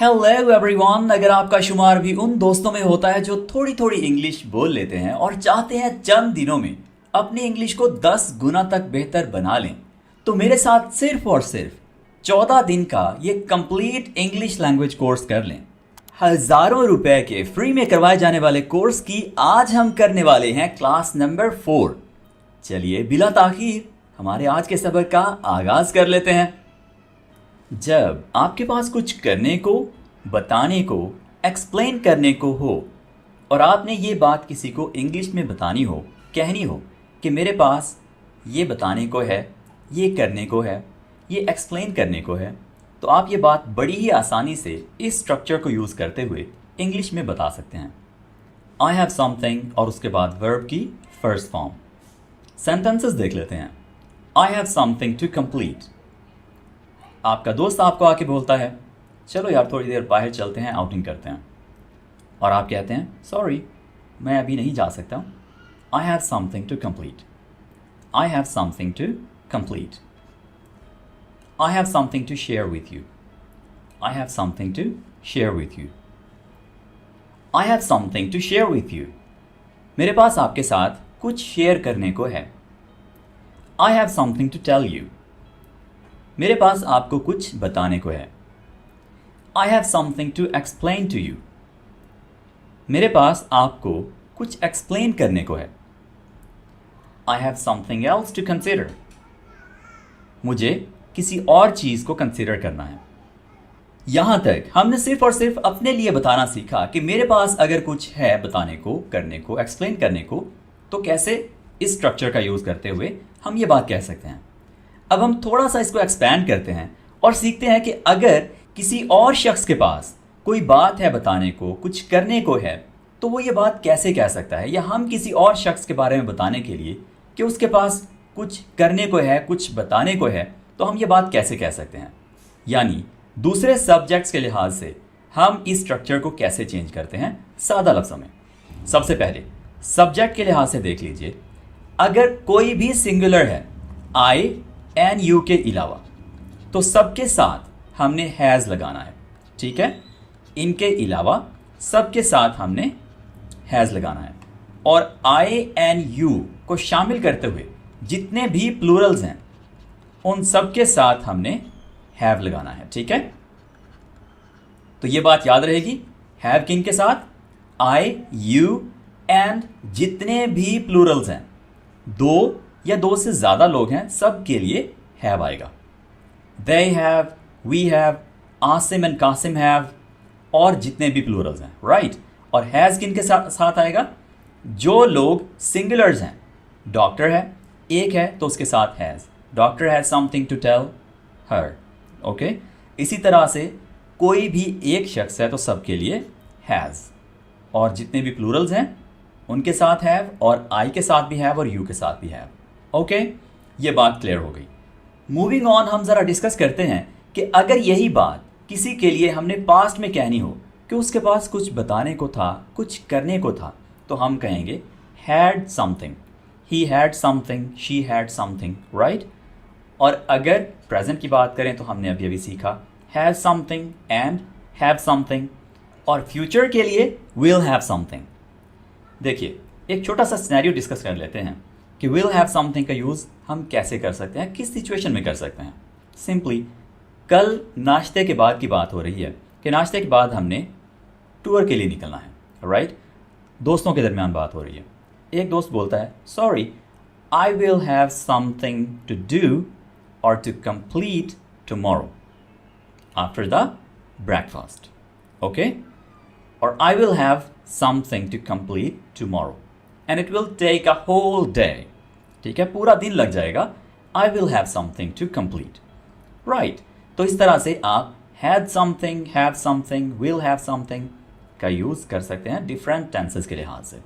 Hello everyone. अगर आपका शुमार भी उन दोस्तों में होता है जो थोड़ी थोड़ी इंग्लिश बोल लेते हैं और चाहते हैं चंद दिनों में अपनी इंग्लिश को 10 गुना तक बेहतर बना लें, तो मेरे साथ सिर्फ और सिर्फ 14 दिन का ये कंप्लीट इंग्लिश लैंग्वेज कोर्स कर लें। हजारों रुपए के फ्री में करवाए जाने वाले कोर्स की आज हम करने वाले हैं क्लास नंबर 4। चलिए बिला ताखीर हमारे आज के सबक का आगाज कर लेते हैं। जब आपके पास कुछ करने को, बताने को, एक्सप्लेन करने को हो और आपने ये बात किसी को इंग्लिश में बतानी हो, कहनी हो कि मेरे पास ये बताने को है, ये करने को है, ये एक्सप्लेन करने को है, तो आप ये बात बड़ी ही आसानी से इस स्ट्रक्चर को यूज़ करते हुए इंग्लिश में बता सकते हैं। आई हैव समथिंग और उसके बाद वर्ब की फर्स्ट फॉर्म। सेंटेंसेस देख लेते हैं। I have something to complete. आपका दोस्त आपको आके बोलता है चलो यार थोड़ी देर बाहर चलते हैं, आउटिंग करते हैं, और आप कहते हैं सॉरी मैं अभी नहीं जा सकता, I have something to complete. I have something to complete. I have something to share with you. I have something to share with you. I have something to share with you. मेरे पास आपके साथ कुछ share करने को है। I have something to tell you. मेरे पास आपको कुछ बताने को है। I have something to explain to you. मेरे पास आपको कुछ एक्सप्लेन करने को है। I have something else to consider. मुझे किसी और चीज़ को कंसिडर करना है। यहां तक हमने सिर्फ और सिर्फ अपने लिए बताना सीखा कि मेरे पास अगर कुछ है बताने को, करने को, एक्सप्लेन करने को, तो कैसे इस स्ट्रक्चर का यूज़ करते हुए हम ये बात कह सकते हैं। अब हम थोड़ा सा इसको एक्सपैंड करते हैं और सीखते हैं कि अगर किसी और शख्स के पास कोई बात है बताने को, कुछ करने को है, तो वो ये बात कैसे कह सकता है, या हम किसी और शख्स के बारे में बताने के लिए कि उसके पास कुछ करने को है, कुछ बताने को है, तो हम ये बात कैसे कह सकते हैं। यानी दूसरे सब्जेक्ट्स के लिहाज से हम इस स्ट्रक्चर को कैसे चेंज करते हैं सादा लफ्ज़ों में। सबसे पहले सब्जेक्ट के लिहाज से देख लीजिए। अगर कोई भी सिंगुलर है आई एंड यू के अलावा, तो सबके साथ हमने हैज़ लगाना है। ठीक है, इनके अलावा सबके साथ हमने हैज़ लगाना है, और आई एंड यू को शामिल करते हुए जितने भी प्लूरल्स हैं उन सबके साथ हमने हैव लगाना है। ठीक है, तो ये बात याद रहेगी। हैव किन के साथ? आई, यू एंड जितने भी प्लूरल्स हैं, दो या दो से ज़्यादा लोग हैं, सब के लिए हैव आएगा। They have, we have, Asim and Kasim have, और जितने भी प्लूरल्स हैं, राइट। और हैज़ किन के साथ आएगा? जो लोग सिंगुलर्स हैं। डॉक्टर है, एक है तो उसके साथ has. Doctor has something to tell her. Okay, इसी तरह से कोई भी एक शख्स है तो सबके लिए हैज़, और जितने भी प्लूरल्स हैं उनके साथ हैव, और आई के साथ भी हैव और यू के साथ भी हैव। ओके, ये बात क्लियर हो गई। मूविंग ऑन, हम ज़रा डिस्कस करते हैं कि अगर यही बात किसी के लिए हमने पास्ट में कहनी हो कि उसके पास कुछ बताने को था, कुछ करने को था, तो हम कहेंगे had something, he had something, she had something, right. और अगर प्रेजेंट की बात करें तो हमने अभी अभी सीखा have something and have something, और फ्यूचर के लिए विल हैव समथिंग। देखिए, एक छोटा सा सिनेरियो डिस्कस कर लेते हैं कि विल हैव समथिंग का यूज़ हम कैसे कर सकते हैं, किस सिचुएशन में कर सकते हैं। सिंपली कल नाश्ते के बाद की बात हो रही है कि नाश्ते के बाद हमने टूर के लिए निकलना है, राइट। दोस्तों के दरमियान बात हो रही है। एक दोस्त बोलता है sorry I will have something to do और to complete tomorrow after the breakfast. Okay, और I will have something to complete tomorrow and it will take a whole day. ठीक है, पूरा दिन लग जाएगा। I will have something to complete, right. तो इस तरह से आप had something, have something, will have something का यूज़ कर सकते हैं डिफरेंट टेंसेस के लिहाज से।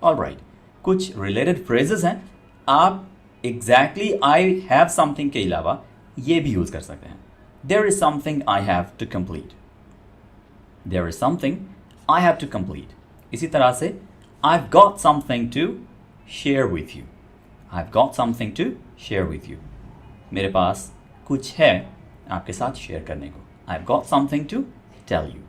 ऑलराइट, कुछ रिलेटेड फ्रेजेस हैं। आप एग्जैक्टली आई हैव समथिंग के अलावा ये भी यूज़ कर सकते हैं। There is something I have to complete, there is something I have to complete. इसी तरह से I've got something to share with you. I've got something to share with you. मेरे पास कुछ है आपके साथ शेयर करने को। I've got something to tell you.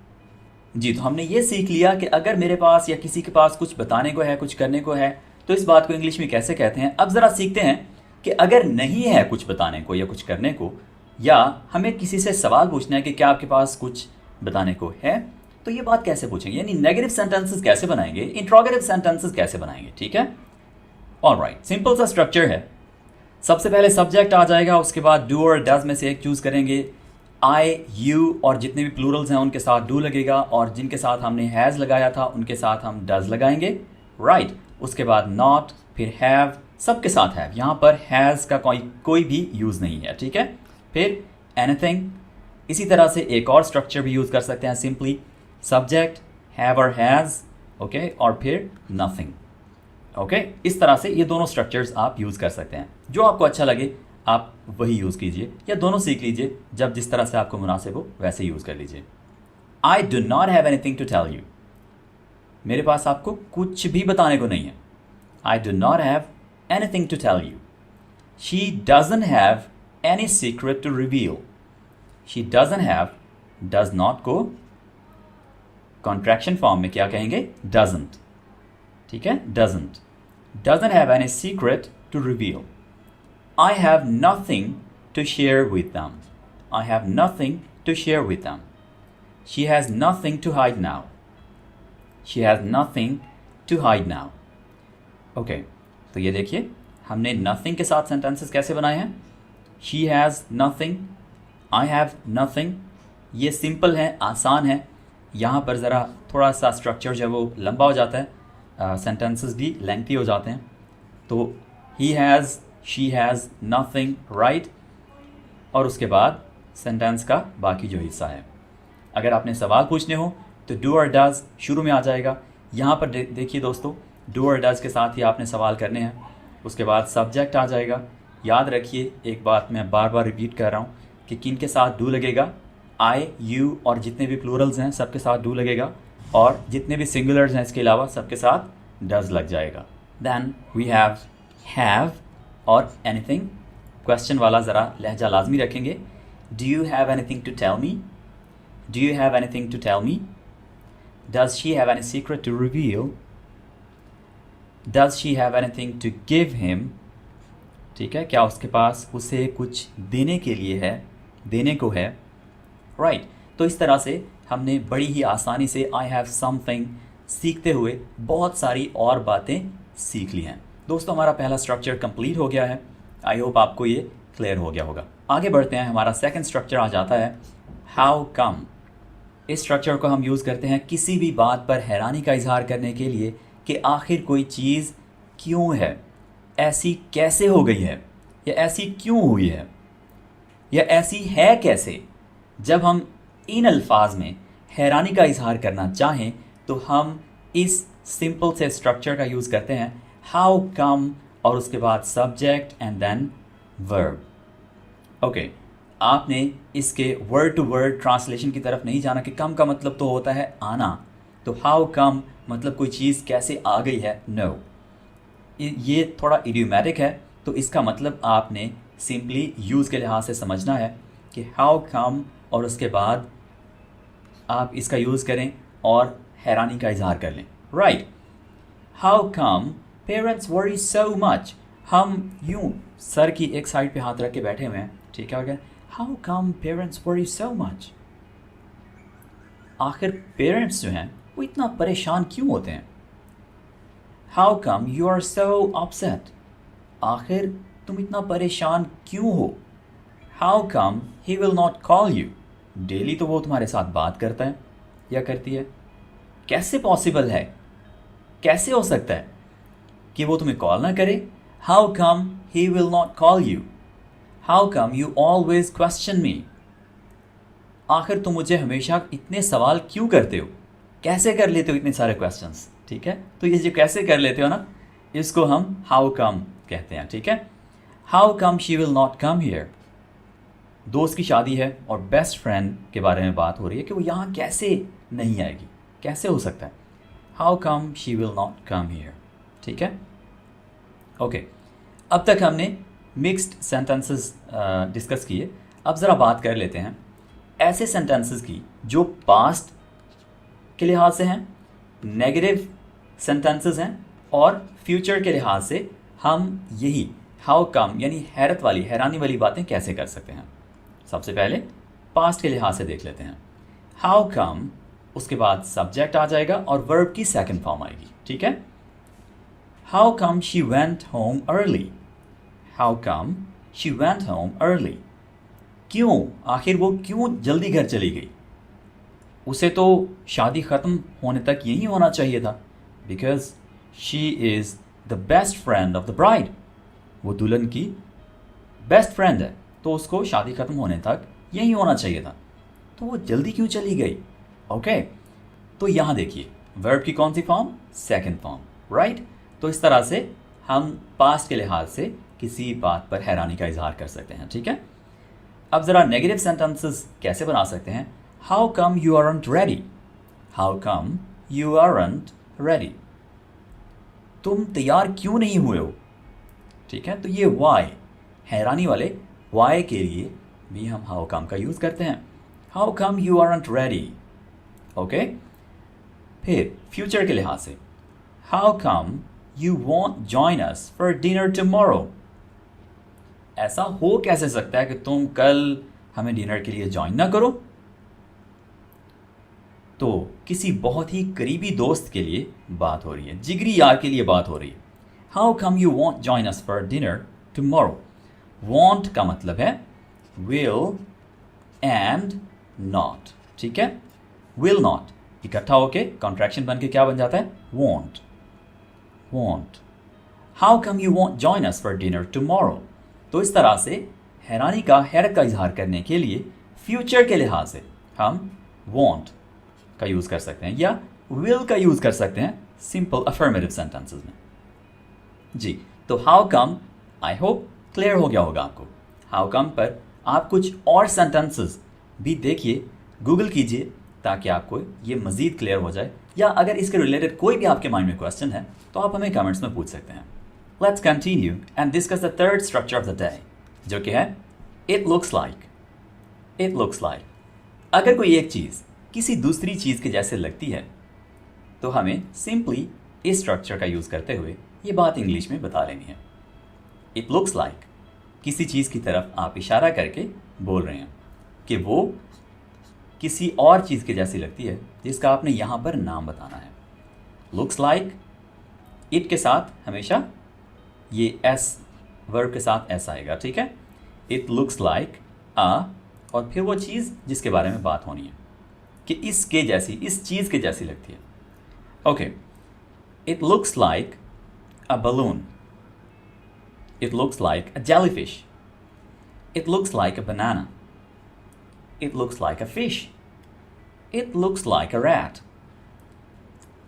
जी, तो हमने ये सीख लिया कि अगर मेरे पास या किसी के पास कुछ बताने को है, कुछ करने को है, तो इस बात को इंग्लिश में कैसे कहते हैं। अब ज़रा सीखते हैं कि अगर नहीं है कुछ बताने को या कुछ करने को, या हमें किसी से सवाल पूछना है कि क्या आपके पास कुछ बताने को है, तो ये बात कैसे पूछेंगे, यानी नेगेटिव सेंटेंसेस कैसे बनाएंगे, इंट्रोगेटिव सेंटेंसेस कैसे बनाएंगे। ठीक है, ऑलराइट, सिंपल सा स्ट्रक्चर है। सबसे पहले सब्जेक्ट आ जाएगा, उसके बाद डू और डज में से एक चूज़ करेंगे। आई, यू और जितने भी प्लूरल्स हैं उनके साथ डू लगेगा, और जिनके साथ हमने हैज़ लगाया था उनके साथ हम डज लगाएंगे। राइट, उसके बाद नॉट, फिर हैव, सबके साथ हैव, यहाँ पर हैज़ का कोई भी यूज़ नहीं है। ठीक है, फिर एनीथिंग। इसी तरह से एक और स्ट्रक्चर भी यूज़ कर सकते हैं, सिंपली सब्जेक्ट, हैव और हैज़, ओके, और फिर नथिंग। ओके, इस तरह से ये दोनों स्ट्रक्चर्स आप यूज़ कर सकते हैं। जो आपको अच्छा लगे आप वही यूज़ कीजिए, या दोनों सीख लीजिए, जब जिस तरह से आपको मुनासिब हो वैसे यूज़ कर लीजिए। I do not have anything to tell you, मेरे पास आपको कुछ भी बताने को नहीं है। I do not have anything to tell you. She doesn't have any secret to reveal. She doesn't have, does not को कॉन्ट्रैक्शन फॉर्म में क्या कहेंगे, डजंट। ठीक है, doesn't have any secret to reveal. I have nothing to share with them. I have nothing to share with them. She has nothing to hide now. She has nothing to hide now. Okay, तो ये देखिए हमने nothing के साथ sentences कैसे बनाए हैं। She has nothing, I have nothing। ये simple है, आसान है। यहाँ पर ज़रा थोड़ा सा structure जो है वो लंबा हो जाता है, sentences भी lengthy हो जाते हैं। तो he has, she has nothing, right, और उसके बाद सेंटेंस का बाकी जो हिस्सा है। अगर आपने सवाल पूछने हो तो डू और डज शुरू में आ जाएगा। यहाँ पर देखिए दोस्तों, डू और डज के साथ ही आपने सवाल करने हैं। उसके बाद सब्जेक्ट आ जाएगा। याद रखिए, एक बात मैं बार बार रिपीट कर रहा हूँ कि किन के साथ डू लगेगा, आई, यू और जितने भी प्लूरल्स हैं सबके साथ डू लगेगा, और जितने भी सिंगुलर्स हैं इसके अलावा सबके साथ डज लग जाएगा। देन वी हैव और एनीथिंग। क्वेश्चन वाला ज़रा लहजा लाजमी रखेंगे। Do you have anything to tell me, do you have anything to tell me. Does she have any secret to reveal, does she have anything to give him. ठीक है, क्या उसके पास उसे कुछ देने के लिए है, देने को है। राइट, तो इस तरह से हमने बड़ी ही आसानी से आई हैव समथिंग सीखते हुए बहुत सारी और बातें सीख ली हैं। दोस्तों, हमारा पहला स्ट्रक्चर कंप्लीट हो गया है। आई होप आपको ये क्लियर हो गया होगा। आगे बढ़ते हैं, हमारा सेकंड स्ट्रक्चर आ जाता है हाउ कम। इस स्ट्रक्चर को हम यूज़ करते हैं किसी भी बात पर हैरानी का इजहार करने के लिए कि आखिर कोई चीज़ क्यों है, ऐसी कैसे हो गई है, या ऐसी क्यों हुई है, या ऐसी है कैसे। जब हम इन अल्फाज में हैरानी का इजहार करना चाहें तो हम इस सिंपल से स्ट्रक्चर का यूज़ करते हैं, हाउ कम, और उसके बाद subject and then verb. Okay, आपने इसके वर्ड टू वर्ड ट्रांसलेशन की तरफ नहीं जाना कि कम का मतलब तो होता है आना, तो हाउ कम मतलब कोई चीज़ कैसे आ गई है, नो। ये थोड़ा इडियोमैटिक है, तो इसका मतलब आपने सिंपली यूज़ के लिहाज से समझना है कि हाउ कम, और उसके बाद आप इसका यूज़ करें और हैरानी का इजहार कर लें। Right, how come parents worry so much. हम यूं सर की एक साइड पे हाथ रख के बैठे हुए हैं, ठीक है, अगर how come parents worry so much, आखिर पेरेंट्स जो हैं वो इतना परेशान क्यों होते हैं। How come you are so upset, आखिर तुम इतना परेशान क्यों हो। How come he will not call you, daily तो वो तुम्हारे साथ बात करता है या करती है, कैसे पॉसिबल है, कैसे हो सकता है कि वो तुम्हें कॉल ना करे। How come he will not call you, how come you always question me, आखिर तुम मुझे हमेशा इतने सवाल क्यों करते हो, कैसे कर लेते हो इतने सारे क्वेश्चंस। ठीक है, तो ये जो कैसे कर लेते हो ना, इसको हम हाउ कम कहते हैं। ठीक है, how come she will not come here, दोस्त की शादी है और बेस्ट फ्रेंड के बारे में बात हो रही है कि वो यहाँ कैसे नहीं आएगी, कैसे हो सकता है। How come she will not come here. ठीक है, ओके, अब तक हमने मिक्स्ड सेंटेंसेस डिस्कस किए। अब ज़रा बात कर लेते हैं ऐसे सेंटेंसेस की जो पास्ट के लिहाज से हैं, नेगेटिव सेंटेंसेस हैं, और फ्यूचर के लिहाज से हम यही हाउ कम यानी हैरानी वाली बातें कैसे कर सकते हैं। सबसे पहले पास्ट के लिहाज से देख लेते हैं। हाउ कम, उसके बाद सब्जेक्ट आ जाएगा और वर्ब की सेकंड फॉर्म आएगी, ठीक है। How come she went home early, how come she went home early, क्यों, आखिर वो क्यों जल्दी घर चली गई, उसे तो शादी ख़त्म होने तक यही होना चाहिए था, because she is the best friend of the bride, वो दुल्हन की बेस्ट फ्रेंड है तो उसको शादी ख़त्म होने तक यही होना चाहिए था, तो वो जल्दी क्यों चली गई। ओके, तो यहाँ देखिए वर्ब की कौन सी फॉर्म, सेकंड फॉर्म, राइट। तो इस तरह से हम पास्ट के लिहाज से किसी बात पर हैरानी का इजहार कर सकते हैं, ठीक है। अब ज़रा नेगेटिव सेंटेंसेस कैसे बना सकते हैं। How come you aren't ready, how come you aren't ready, तुम तैयार क्यों नहीं हुए हो, ठीक है। तो ये वाई, हैरानी वाले वाई के लिए भी हम हाउ कम का यूज़ करते हैं। How come you aren't ready, okay. फिर फ्यूचर के लिहाज से how come you want join us for dinner tomorrow, ऐसा हो कैसे सकता है कि तुम कल हमें डिनर के लिए ज्वाइन ना करो। तो किसी बहुत ही करीबी दोस्त के लिए बात हो रही है, जिगरी यार के लिए बात हो रही है। How come you want join us for dinner tomorrow, want का मतलब है विल एंड नॉट, ठीक है। विल नॉट इकट्ठा होके कॉन्ट्रैक्शन बन के क्या बन जाता है, want, want. How come you want join us for dinner tomorrow, तो इस तरह से हैरत का इजहार करने के लिए फ्यूचर के लिहाज से हम वॉन्ट का यूज़ कर सकते हैं या विल का यूज़ कर सकते हैं सिंपल अफर्मेटिव सेंटेंसेस में। जी, तो how come I hope clear हो गया होगा आपको। हाउ कम पर आप कुछ और सेंटेंसेस भी देखिए, गूगल कीजिए ताकि आपको ये मज़ीद क्लियर हो जाए, या अगर इसके रिलेटेड कोई भी आपके माइंड में क्वेश्चन है तो आप हमें कमेंट्स में पूछ सकते हैं। Let's continue and discuss the third structure of the day, जो कि है it looks like. It looks like, अगर कोई एक चीज़ किसी दूसरी चीज़ के जैसे लगती है तो हमें सिंपली इस स्ट्रक्चर का यूज़ करते हुए ये बात इंग्लिश में बता लेनी है। इट लुक्स लाइक, किसी चीज़ की तरफ आप इशारा करके बोल रहे हैं कि वो किसी और चीज़ के जैसी लगती है जिसका आपने यहाँ पर नाम बताना है। लुक्स लाइक, इट के साथ हमेशा ये एस, वर्ब के साथ एस आएगा, ठीक है। इट लुक्स लाइक आ, और फिर वो चीज़ जिसके बारे में बात होनी है कि इसके जैसी, इस चीज़ के जैसी लगती है। Okay, it looks like a balloon, it looks like a jellyfish, it looks like a banana, it looks like a fish, it looks like a rat.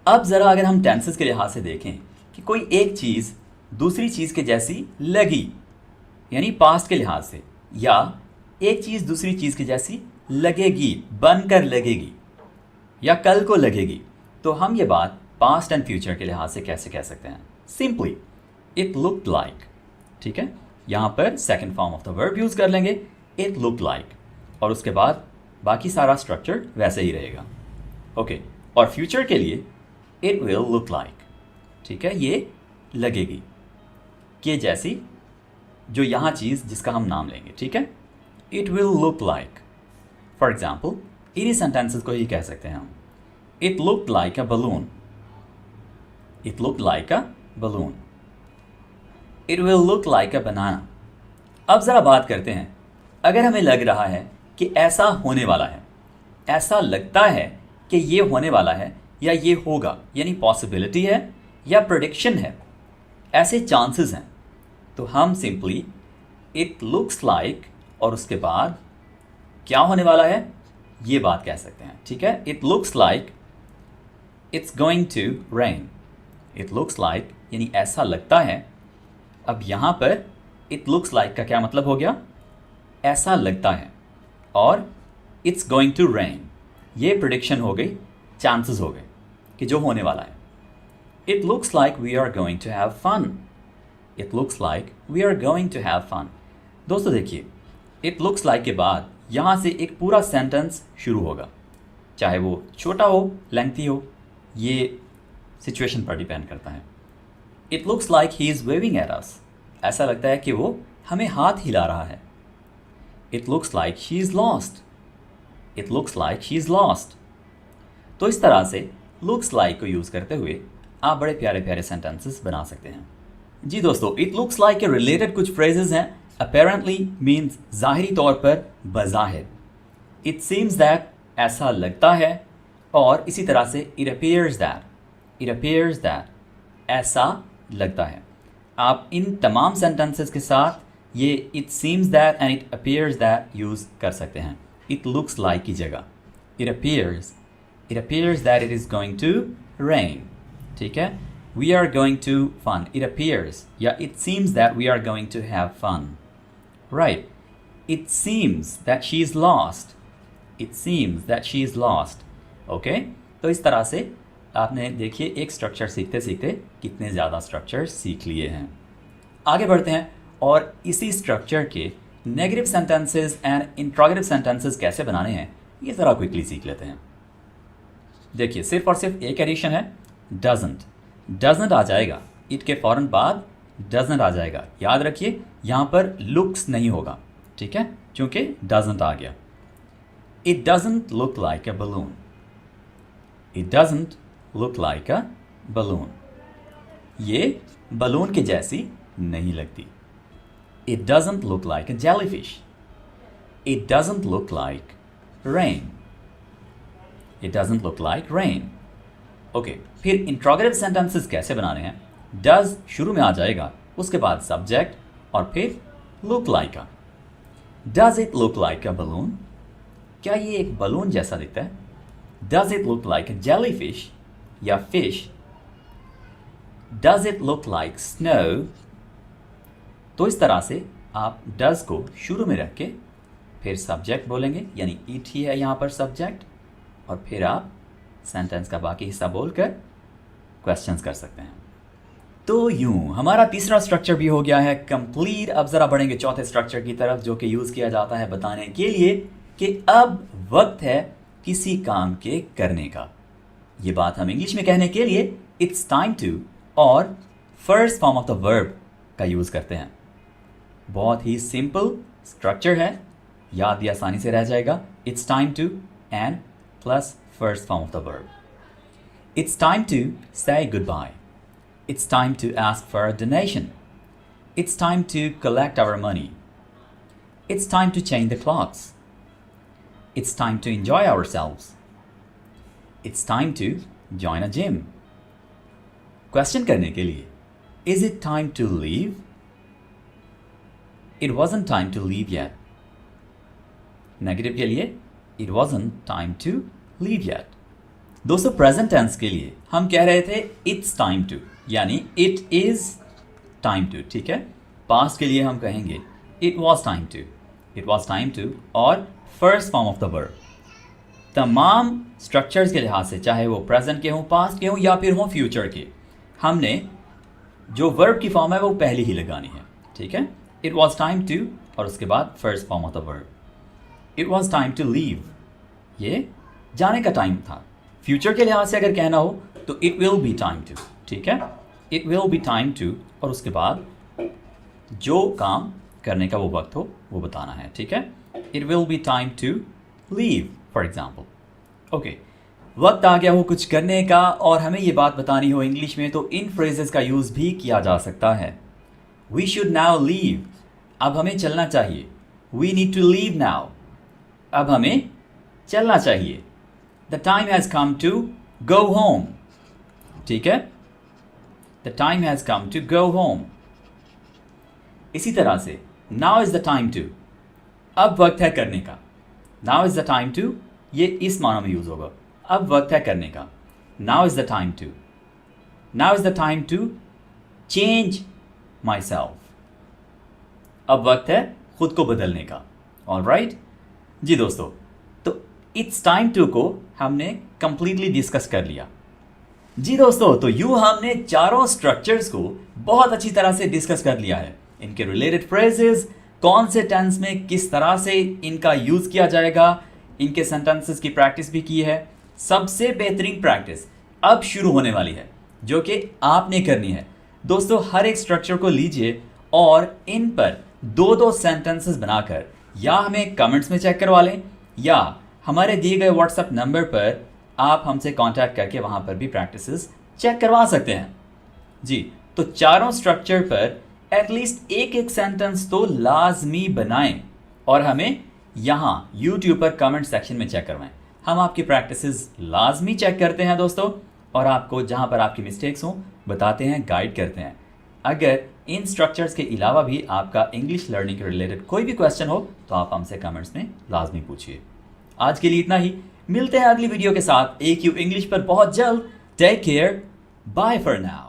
अब ज़रा अगर हम टेंसेस के लिहाज से देखें कि कोई एक चीज़ दूसरी चीज़ के जैसी लगी, यानी पास्ट के लिहाज से, या एक चीज़ दूसरी चीज़ की जैसी लगेगी, बनकर लगेगी, या कल को लगेगी, तो हम ये बात पास्ट एंड फ्यूचर के लिहाज से कैसे कह सकते हैं। सिंपली इट लुक्ड लाइक, ठीक है। यहाँ पर second form of the verb use कर लेंगे, इट लुक्ड लाइक, और उसके बाद बाकी सारा स्ट्रक्चर वैसे ही रहेगा। ओके, और फ्यूचर के लिए इट विल लुक लाइक, ठीक है, ये लगेगी के जैसी, जो यहाँ चीज़ जिसका हम नाम लेंगे, ठीक है। It will look like, for example इन्हीं सेंटेंसेस को ही कह सकते हैं हम। It looked like a balloon, it looked like a balloon, it will look like a banana. अब ज़रा बात करते हैं, अगर हमें लग रहा है कि ऐसा होने वाला है, ऐसा लगता है कि ये होने वाला है या ये होगा, यानी पॉसिबिलिटी है या प्रेडिक्शन है, ऐसे चांसेस हैं, तो हम सिंपली इट लुक्स लाइक और उसके बाद क्या होने वाला है ये बात कह सकते हैं, ठीक है। It looks like it's going to rain, it looks like यानी ऐसा लगता है। अब यहाँ पर इट लुक्स लाइक का क्या मतलब हो गया, ऐसा लगता है, और इट्स गोइंग टू रेन ये प्रेडिक्शन हो गई, चांसेस हो गए कि जो होने वाला है। It looks like we are going to have fun, it looks like we are going to have fun. दोस्तों देखिए, इट लुक्स लाइक के बाद यहाँ से एक पूरा सेंटेंस शुरू होगा, चाहे वो छोटा हो, लेंथी हो, ये सिचुएशन पर डिपेंड करता है। It looks like he is waving at us, ऐसा लगता है कि वो हमें हाथ हिला रहा है। It looks like he is lost, it looks like he is lost. तो इस तरह से लुक्स लाइक को यूज़ करते हुए आप बड़े प्यारे प्यारे सेंटेंसेस बना सकते हैं। जी दोस्तों, इट लुक्स लाइक के रिलेटेड कुछ फ्रेजेस हैं। अपेरेंटली मीन्स ज़ाहिरी तौर पर, बज़ाहिर। इट सीम्स दैट ऐसा लगता है, और इसी तरह से it appears that, it appears that ऐसा लगता है। आप इन तमाम सेंटेंसेस के साथ ये it seems that and it appears that use कर सकते हैं इट लुक्स लाइक की जगह। It appears that it is going to rain, ठीक है। We are going to fun, it appears, या it seems that we are going to have fun, right. It seems that she is lost, it seems that she is lost, okay. तो इस तरह से आपने देखिए एक स्ट्रक्चर सीखते सीखते कितने ज़्यादा स्ट्रक्चर सीख लिए हैं। आगे बढ़ते हैं और इसी स्ट्रक्चर के negative sentences and interrogative sentences कैसे बनाने हैं ये ज़रा क्विकली सीख लेते हैं। देखिए सिर्फ और सिर्फ एक एडिशन है, डजंट। डजंट आ जाएगा, इट के फ़ौरन बाद डजंट आ जाएगा। याद रखिए यहाँ पर लुक्स नहीं होगा, ठीक है, क्योंकि डजंट आ गया। It doesn't look like a balloon, it doesn't look like a balloon, ये बलून के जैसी नहीं लगती। It doesn't look like a jellyfish, it doesn't look like rain, it doesn't look like rain, okay. फिर interrogative sentences कैसे बनाने हैं, does शुरू में आ जाएगा, उसके बाद सब्जेक्ट और फिर look like a. Does it look like a balloon, क्या ये एक बलून जैसा दिखता है। Does it look like a jellyfish या fish. Does it look like snow. तो इस तरह से आप डज को शुरू में रख के फिर सब्जेक्ट बोलेंगे, यानी इट ही है यहाँ पर सब्जेक्ट, और फिर आप सेंटेंस का बाकी हिस्सा बोलकर क्वेश्चंस कर सकते हैं। तो यूं हमारा तीसरा स्ट्रक्चर भी हो गया है कंप्लीट। अब ज़रा बढ़ेंगे चौथे स्ट्रक्चर की तरफ, जो कि यूज़ किया जाता है बताने के लिए कि अब वक्त है किसी काम के करने का। ये बात हम इंग्लिश में कहने के लिए इट्स टाइम टू और first form of the verb का यूज़ करते हैं। बहुत ही सिंपल स्ट्रक्चर है, याद भी आसानी से रह जाएगा। It's time to and plus first form of the verb. It's time to say goodbye, it's time to ask for a donation, it's time to collect our money, it's time to change the clothes, it's time to enjoy ourselves, it's time to join a gym. Question करने के लिए is it time to leave, it wasn't time to leave yet. Negative के लिए it wasn't time to leave yet. दोस्तों present tense के लिए हम कह रहे थे इट्स टाइम टू, यानी इट इज टाइम टू, ठीक है। पास्ट के लिए हम कहेंगे it was time to, it was time to और first form of the verb. तमाम स्ट्रक्चर्स के लिहाज से, चाहे वो प्रेजेंट के हों, पास्ट के हों या फिर हों फ्यूचर के, हमने जो वर्ब की फॉर्म है वो पहले ही लगानी है, ठीक है। इट वॉज टाइम टू और उसके बाद first form of the verb. It was time to leave, ये जाने का टाइम था। फ्यूचर के लिहाज से अगर कहना हो तो it will be time to, ठीक है। It will be time to और उसके बाद जो काम करने का वो वक्त हो वो बताना है, ठीक है। It will be time to leave for example, okay. वक्त आ गया हो कुछ करने का और हमें ये बात बतानी हो इंग्लिश में, तो इन फ्रेजेस का यूज़ भी किया जा सकता है। वी शुड नाउ लीव, अब हमें चलना चाहिए। We need to leave now, अब हमें चलना चाहिए। The time has come to go home, ठीक है। The time has come to go home. इसी तरह से now is the time to, अब वक्त है करने का। Now is the time to, ये इस मानो में यूज़ होगा, अब वक्त है करने का। Now is the time to, now is the time to change myself, अब वक्त है खुद को बदलने का। ऑलराइट जी दोस्तों, तो इट्स टाइम टू को हमने कंप्लीटली डिस्कस कर लिया। जी दोस्तों, तो यूँ हमने चारों स्ट्रक्चर्स को बहुत अच्छी तरह से डिस्कस कर लिया है। इनके रिलेटेड फ्रेजेस, कौन से टेंस में किस तरह से इनका यूज किया जाएगा, इनके सेंटेंसेस की प्रैक्टिस भी की है। सबसे बेहतरीन प्रैक्टिस अब शुरू होने वाली है जो कि आपने करनी है। दोस्तों, हर एक स्ट्रक्चर को लीजिए और इन पर दो दो सेंटेंसेस बनाकर या हमें कमेंट्स में चेक करवा लें या हमारे दिए गए व्हाट्सएप नंबर पर आप हमसे कांटेक्ट करके वहां पर भी प्रैक्टिसेस चेक करवा सकते हैं। जी, तो चारों स्ट्रक्चर पर एटलीस्ट एक एक सेंटेंस तो लाजमी बनाएं और हमें यहाँ YouTube पर कमेंट सेक्शन में चेक करवाएं। हम आपकी प्रैक्टिसेस लाजमी चेक करते हैं दोस्तों, और आपको जहाँ पर आपकी मिस्टेक्स हों बताते हैं, गाइड करते हैं। अगर इन स्ट्रक्चर्स के अलावा भी आपका इंग्लिश लर्निंग के रिलेटेड कोई भी क्वेश्चन हो तो आप हमसे कमेंट्स में लाजमी पूछिए। आज के लिए इतना ही, मिलते हैं अगली वीडियो के साथ AQ इंग्लिश पर बहुत जल्द। Take care, bye for now.